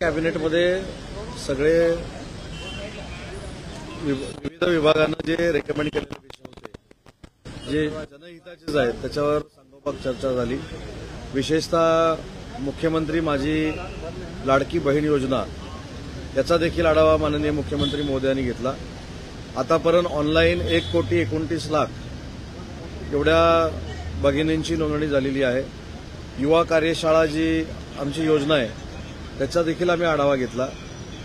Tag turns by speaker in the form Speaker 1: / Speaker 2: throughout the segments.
Speaker 1: कॅबिनेटमध्ये सगळे विविध विभागांना जे रेकमेंड केलेले विषय होते जे जनहिताचेच आहेत त्याच्यावर सांगोपात चर्चा झाली। विशेषतः मुख्यमंत्री माझी लाडकी बहीण योजना याचा देखील आढावा माननीय मुख्यमंत्री महोदयांनी घेतला। आतापर्यंत ऑनलाईन 1,29,00,000 एवढ्या भगिनींची नोंदणी झालेली आहे। युवा कार्यशाळा जी आमची योजना आहे त्याचा देखील आम्ही आढावा घेतला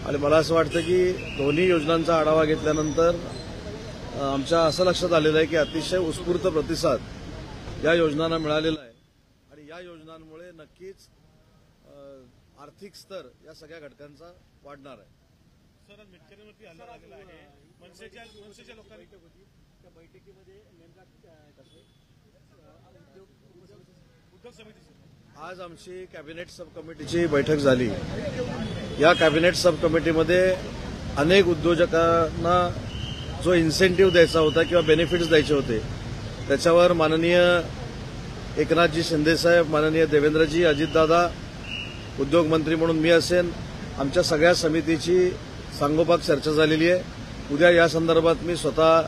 Speaker 1: आणि मला असं वाटतं की दोन्ही योजनांचा आढावा घेतल्यानंतर आमच्या असं लक्षात आलेलं आहे की अतिशय उत्स्फूर्त प्रतिसाद या योजनांना मिळालेला आहे आणि या योजनांमुळे नक्कीच आर्थिक स्तर या सगळ्या घटकांचा वाढणार आहे।
Speaker 2: सर, मिटकरीवरती हल्ला झालेला आहे। मनसेच्या लोकांनी त्या बैठकीमध्ये उद्योग समिती
Speaker 1: आज आमची कॅबिनेट सब कमिटीची बैठक झाली। या कॅबिनेट सब कमिटीमध्ये अनेक उद्योजकांना जो इन्सेंटिव्ह द्यायचा होता किंवा बेनिफिट्स द्यायचे होते त्याच्यावर माननीय एकनाथजी शिंदेसाहेब, माननीय देवेंद्रजी, अजितदादा, उद्योग मंत्री म्हणून मी असेन, आमच्या सगळ्या समितीची सांगोपात चर्चा झालेली आहे। उद्या या संदर्भात मी स्वतः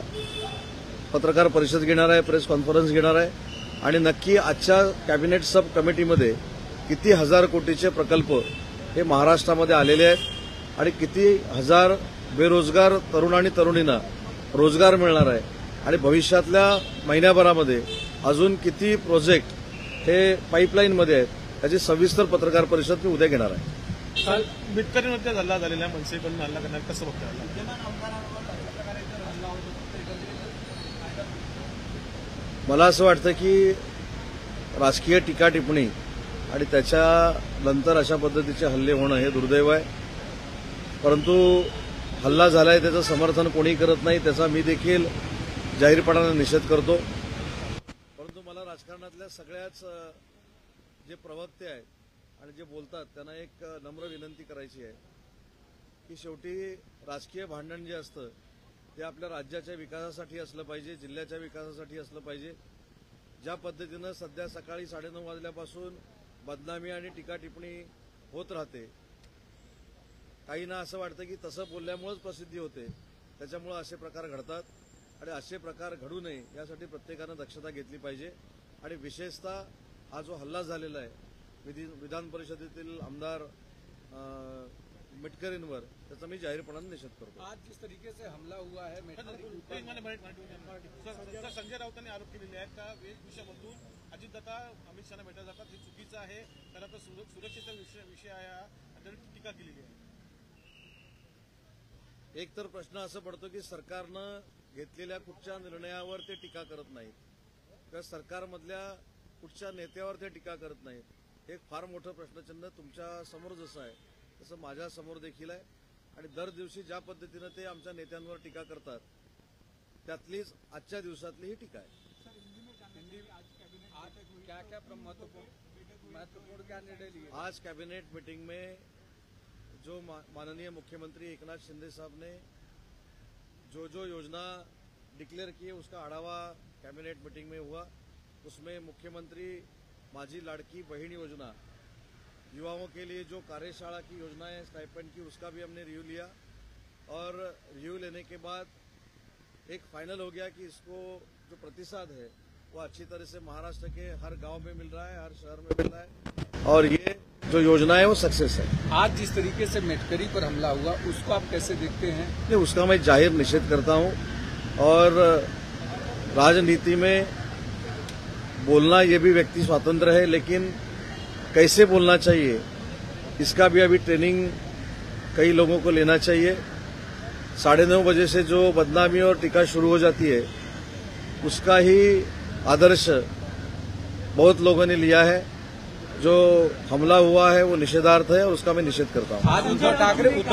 Speaker 1: पत्रकार परिषद घेणार आहे, प्रेस कॉन्फरन्स घेणार आहे आणि नक्की आजच्या कॅबिनेट सब कमिटीमध्ये किती हजार कोटीचे प्रकल्प हे महाराष्ट्रामध्ये आलेले आहेत आणि किती हजार बेरोजगार तरुण आणि तरुणींना रोजगार मिळणार आहे आणि भविष्यातल्या महिन्याभरामध्ये अजून किती प्रोजेक्ट हे पाईपलाईनमध्ये आहेत त्याची सविस्तर पत्रकार परिषद मी उद्या घेणार आहे।
Speaker 2: मिटकरीवरती हल्ला झालेला आहे, मनसेकडून हल्ला करणार कसं बघताय?
Speaker 1: मला असं वाटतं की राजकीय टीका टिप्पणी आणि त्याच्यानंतर अशा पद्धतीचे हल्ले होणं हे दुर्दैव आहे। परंतु हल्ला झालाय त्याचं समर्थन कोणी करत नाही, त्याचा मी देखील जाहीरपणाने निषेध करतो। परंतु मला राजकारणातल्या सगळ्याच जे प्रवक्ते आहेत आणि जे बोलतात त्यांना एक नम्र विनंती करायची आहे की शेवटी राजकीय भांडण जे असतं ते आपल्या राज्याच्या विकासासाठी असलं पाहिजे, जिल्ह्याच्या विकासासाठी असलं पाहिजे। ज्या पद्धतीनं सध्या सकाळी 9:30 वाजल्यापासून बदनामी आणि टीका टिप्पणी होत राहते, काहींना असं वाटतं की तसं बोलल्यामुळेच प्रसिद्धी होते, त्याच्यामुळे असे प्रकार घडतात आणि असे प्रकार घडू नये यासाठी प्रत्येकानं दक्षता घेतली पाहिजे। आणि विशेषतः हा जो हल्ला झालेला आहे विधान परिषदेतील आमदार मिटकरींवर त्याचा मी जाहीरपणाने निषेध करतो।
Speaker 3: आज जिस तरीके से हमला हुआ है
Speaker 2: संजय राऊतांनी आरोप केलेले आहेत का वेशभूषेमधून अजितदादा अमित शहाना भेटायला जातात हे चुकीचं आहे, त्याला तर सुरक्षेचा विषय आहे आणि टीका केलेली आहे।
Speaker 1: एक तर प्रश्न असं पडतो की सरकारनं घेतलेल्या कुठच्या निर्णयावर ते टीका करत नाहीत किंवा सरकारमधल्या कुठच्या नेत्यावर ते टीका करत नाहीत। एक फार मोठं प्रश्नचिन्ह तुमच्या समोर जसं आहे तसं माझ्या समोर देखील आहे आणि दर दिवशी ज्या पद्धतीनं ते आमच्या नेत्यांवर टीका करतात त्यातलीच आजच्या दिवसातली ही टीका आहे। आज कैबिनेट मीटिंग में जो माननीय मुख्यमंत्री एकनाथ शिंदे साहब ने जो योजना डिक्लेयर की है उसका आढावा कैबिनेट मीटिंग में हुआ। उसमें मुख्यमंत्री माझी लाड़की बहन योजना, युवाओं के लिए जो कार्यशाला की योजना है स्टाइपेंड की, उसका भी हमने रिव्यू लिया और रिव्यू लेने के बाद एक फाइनल हो गया कि इसको जो प्रतिसाद है वो अच्छी तरह से महाराष्ट्र के हर गांव में मिल रहा है, हर शहर में मिल रहा है और ये जो योजना है वो सक्सेस है।
Speaker 3: आज जिस तरीके से मेटकरी पर हमला हुआ उसको आप कैसे देखते हैं?
Speaker 1: नहीं, उसका मैं जाहिर निषेध करता हूं और राजनीति में बोलना ये भी व्यक्ति स्वातंत्र है, लेकिन कैसे बोलना चाहिए इसका भी अभी ट्रेनिंग कई लोगों को लेना चाहिए। 9:30 बजे से जो बदनामी और टीका शुरू हो जाती है उसका ही आदर्श बहुत लोगों ने लिया है। जो हमला हुआ है वो निषेधार्थ है और उसका मैं निषेध करता हूं।
Speaker 3: आज उद्धव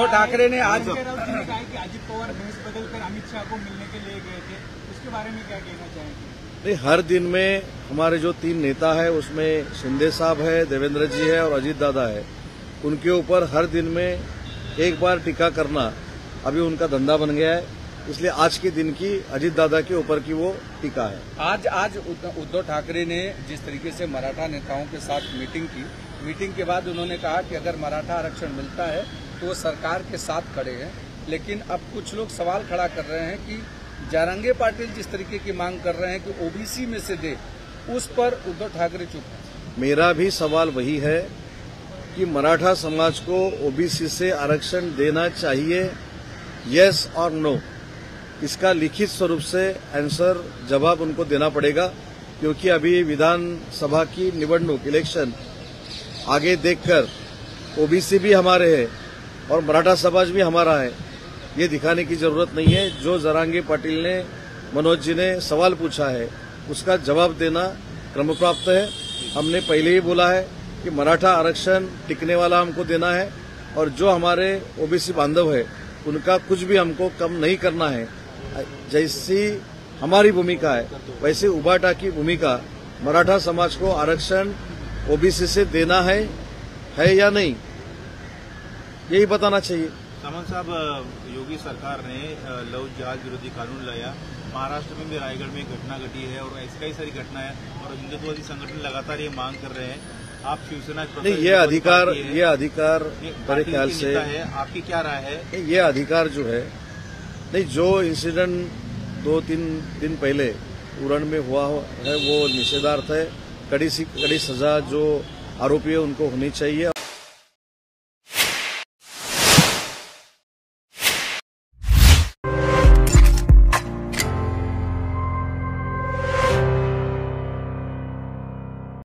Speaker 3: ठाकरे ने आज
Speaker 4: कहा कि अजित पवार भेष बदलकर अमित शाह को मिलने के लिए गए थे, उसके बारे में क्या कहना चाहेंगे?
Speaker 1: नहीं, हर दिन में हमारे जो 3 नेता है उसमें शिंदे साहब है, देवेंद्र जी है और अजित दादा है, उनके ऊपर हर दिन में एक बार टीका करना अभी उनका धंधा बन गया है इसलिए आज के दिन की अजीत दादा के ऊपर की वो टीका है।
Speaker 3: आज उद्धव ठाकरे ने जिस तरीके से मराठा नेताओं के साथ मीटिंग की, मीटिंग के बाद उन्होंने कहा कि अगर मराठा आरक्षण मिलता है तो वो सरकार के साथ खड़े हैं। लेकिन अब कुछ लोग सवाल खड़ा कर रहे हैं कि जारंगे पाटिल जिस तरीके की मांग कर रहे हैं कि ओबीसी में से दे, उस पर उद्धव ठाकरे चुप हैं।
Speaker 1: मेरा भी सवाल वही है कि मराठा समाज को ओबीसी से आरक्षण देना चाहिए, यस और नो। इसका लिखित स्वरूप से आंसर जवाब उनको देना पड़ेगा, क्योंकि अभी विधानसभा की निवडणूक इलेक्शन आगे देखकर ओबीसी भी हमारे हैं और मराठा समाज भी हमारा है, ये दिखाने की जरूरत नहीं है। जो जारंगे पाटिल ने, मनोज जी ने सवाल पूछा है उसका जवाब देना क्रमप्राप्त है। हमने पहले ही बोला है कि मराठा आरक्षण टिकने वाला हमको देना है और जो हमारे ओबीसी बांधव है उनका कुछ भी हमको कम नहीं करना है। जैसी हमारी भूमिका है वैसे उबाटा की भूमिका मराठा समाज को आरक्षण ओबीसी से देना है या नहीं, यही बताना चाहिए।
Speaker 5: सामंत साहब, योगी सरकार ने लव जिहाद विरोधी कानून लाया, महाराष्ट्र में भी रायगढ़ में घटना घटी है और ऐसी कई सारी घटना है और हिंदुत्ववादी संगठन लगातार ये मांग कर रहे हैं। आप शिवसेना
Speaker 1: नहीं, ये अधिकार मेरे ख्याल से
Speaker 5: है, आपकी क्या राय है?
Speaker 1: ये अधिकार जो है, नहीं, जो इंसिडेंट 2-3 दिन पहले उरण में हुआ है वो निषेधार्थ है। कड़ी से कड़ी सजा जो आरोपी है उनको होनी चाहिए।